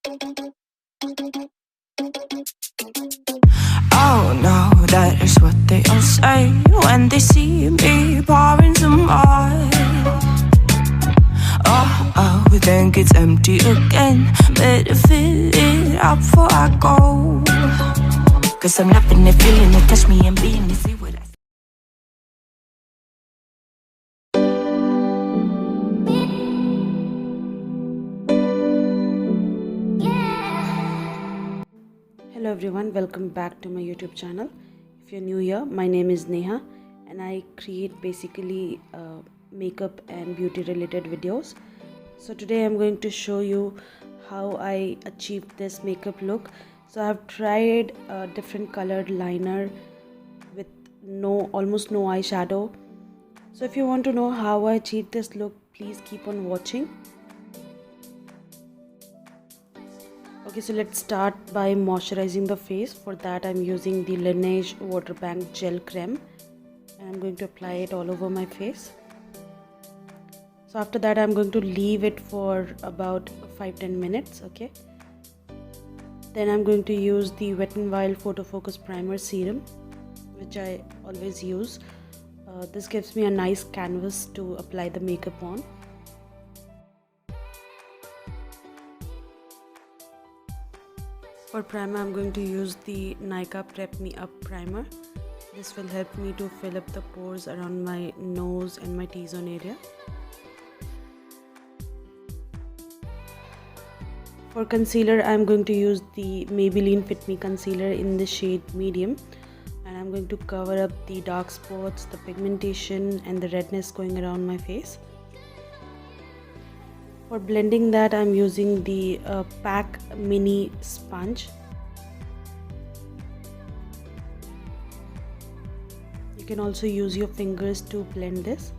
Oh no, that is what they all say when they see me pouring some more. Oh, think it's empty again. Better fill it up before I go. Cause I'm loving it, feeling it, touch me and being it, see what I Hello everyone, welcome back to my YouTube channel. If you're new here, my name is Neha and I create basically makeup and beauty related videos. So today I'm going to show you how I achieved this makeup look. So I've tried a different colored liner with almost no eyeshadow. So if you want to know how I achieved this look, please keep on watching. Okay, so let's start by moisturizing the face. For that I'm using the Laneige Water Bank Gel Creme and I'm going to apply it all over my face. So after that I'm going to leave it for about 5-10 minutes. Okay, then I'm going to use the Wet n Wild Photo Focus Primer Serum, which I always use. This gives me a nice canvas to apply the makeup on. For primer, I'm going to use the Nykaa Prep Me Up primer. This will help me to fill up the pores around my nose and my T-zone area. For concealer, I'm going to use the Maybelline Fit Me concealer in the shade medium, and I'm going to cover up the dark spots, the pigmentation and the redness going around my face. For blending that, I'm using the PAC mini sponge. You can also use your fingers to blend this.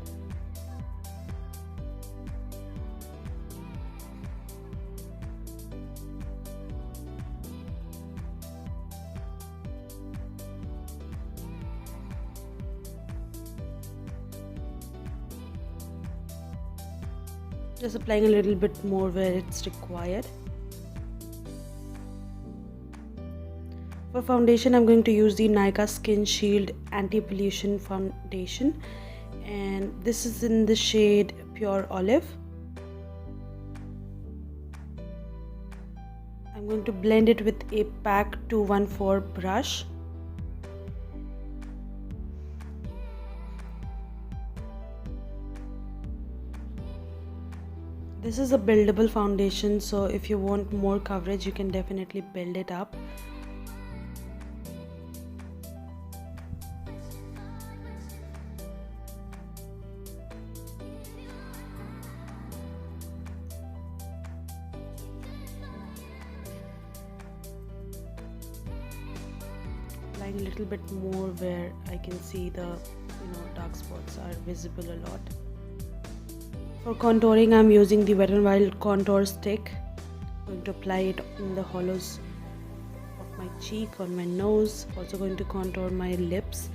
Just applying a little bit more where it's required. For foundation, I'm going to use the Nykaa Skin Shield Anti-Pollution Foundation, and this is in the shade Pure Olive. I'm going to blend it with a PAC 214 brush. This is a buildable foundation, so if you want more coverage, you can definitely build it up. Applying a little bit more where I can see the dark spots are visible a lot. For contouring, I'm using the Wet n Wild contour stick. I'm going to apply it in the hollows of my cheek, on my nose. Also going to contour my lips.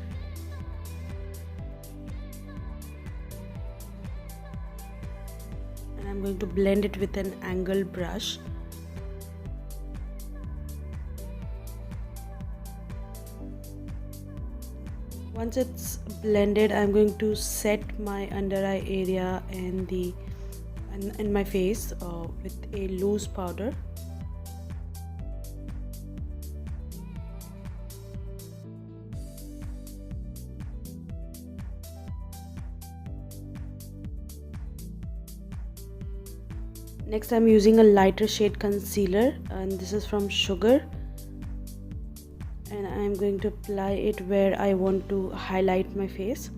And I'm going to blend it with an angle brush. Once it's blended, I'm going to set my under eye area and in my face with a loose powder. Next, I'm using a lighter shade concealer, and this is from Sugar. And I'm going to apply it where I want to highlight my face.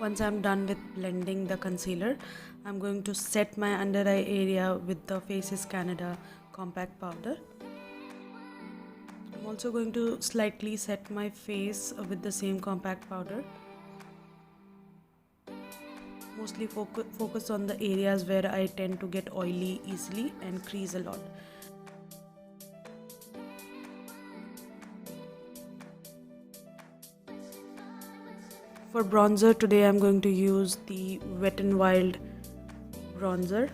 Once I'm done with blending the concealer, I'm going to set my under eye area with the Faces Canada compact powder. I'm also going to slightly set my face with the same compact powder. Mostly focus on the areas where I tend to get oily easily and crease a lot. For bronzer today, I'm going to use the Wet n Wild bronzer.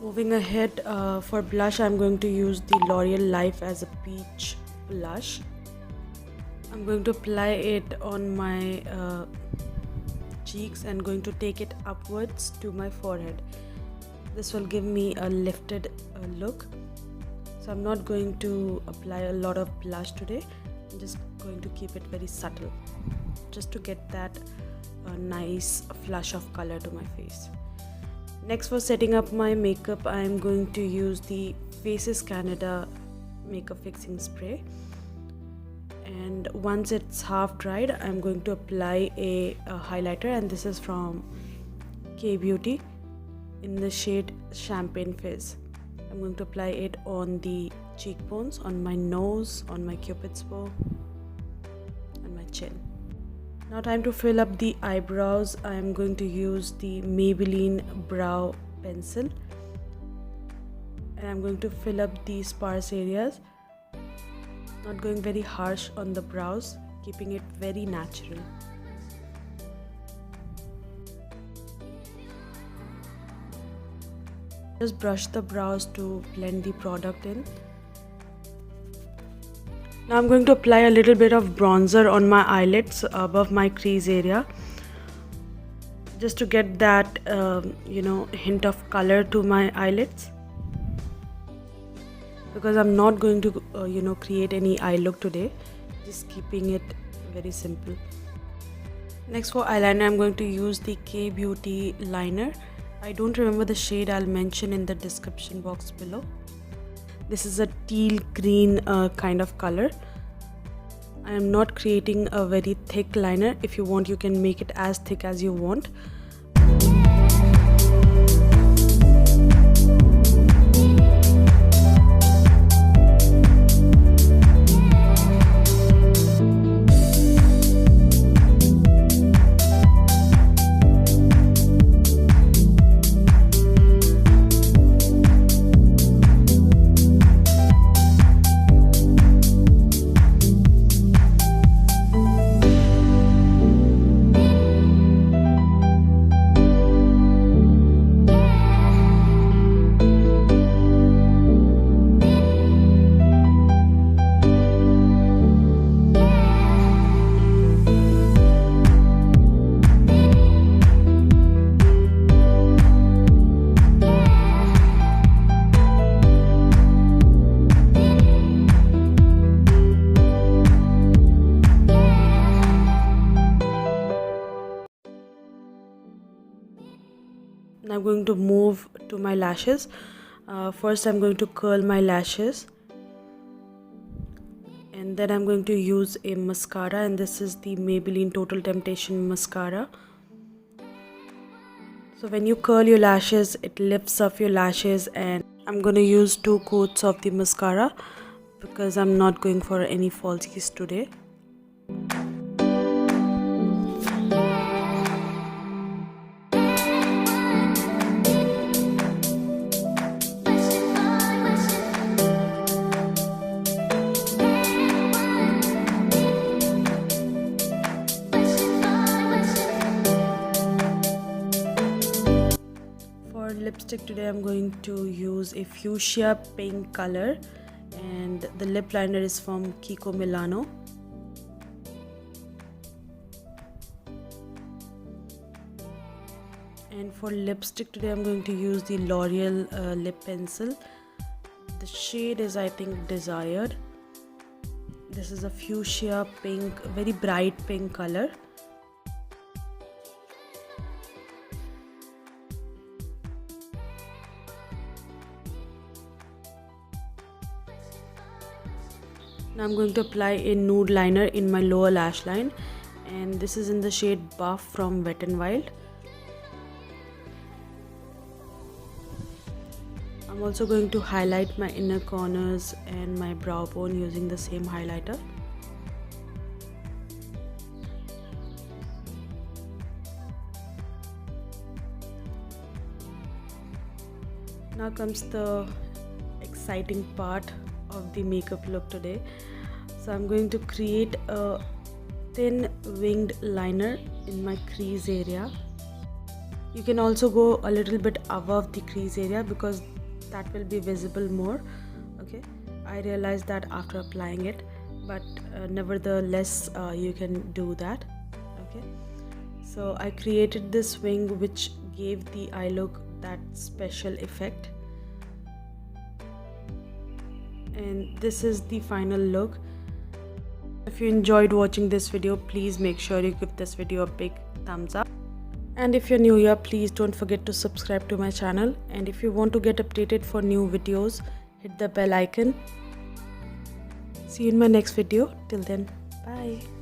Moving ahead, for blush, I'm going to use the L'Oreal Life as a peach blush. I'm going to apply it on my cheeks and going to take it upwards to my forehead. This will give me a lifted look. So I'm not going to apply a lot of blush today. I'm just going to keep it very subtle, just to get that nice flush of color to my face. Next, for setting up my makeup, I am going to use the Faces Canada makeup fixing spray. And once it's half dried, I'm going to apply a highlighter, and this is from K Beauty in the shade Champagne Fizz. I'm going to apply it on the cheekbones, on my nose, on my cupid's bow, and my chin. Now time to fill up the eyebrows. I am going to use the Maybelline brow pencil, and I'm going to fill up the sparse areas, not going very harsh on the brows, keeping it very natural. Just brush the brows to blend the product in. Now I'm going to apply a little bit of bronzer on my eyelids above my crease area, just to get that hint of color to my eyelids, because I'm not going to create any eye look today, just keeping it very simple. Next, for eyeliner, I'm going to use the K Beauty liner. I don't remember the shade, I'll mention in the description box below. This is a teal green kind of color. I am not creating a very thick liner. If you want, you can make it as thick as you want. Now I'm going to move to my lashes. First I'm going to curl my lashes, and then I'm going to use a mascara, and this is the Maybelline Total Temptation mascara. So when you curl your lashes, it lifts up your lashes, and I'm going to use 2 coats of the mascara because I'm not going for any falsies today. lipstick today I'm going to use a fuchsia pink color, and the lip liner is from Kiko Milano. And for lipstick today I'm going to use the L'Oreal lip pencil. The shade is, I think, Desired. This is a fuchsia pink, very bright pink color. Now I'm going to apply a nude liner in my lower lash line, and this is in the shade Buff from Wet n Wild. I'm also going to highlight my inner corners and my brow bone using the same highlighter. Now comes the exciting part of the makeup look today. So I'm going to create a thin winged liner in my crease area. You can also go a little bit above the crease area because that will be visible more. Okay, I realized that after applying it, but nevertheless you can do that. Okay, so I created this wing which gave the eye look that special effect, and this is the final look. If you enjoyed watching this video, please make sure you give this video a big thumbs up. And if you're new here, please don't forget to subscribe to my channel. And if you want to get updated for new videos, hit the bell icon. See you in my next video. Till then, bye.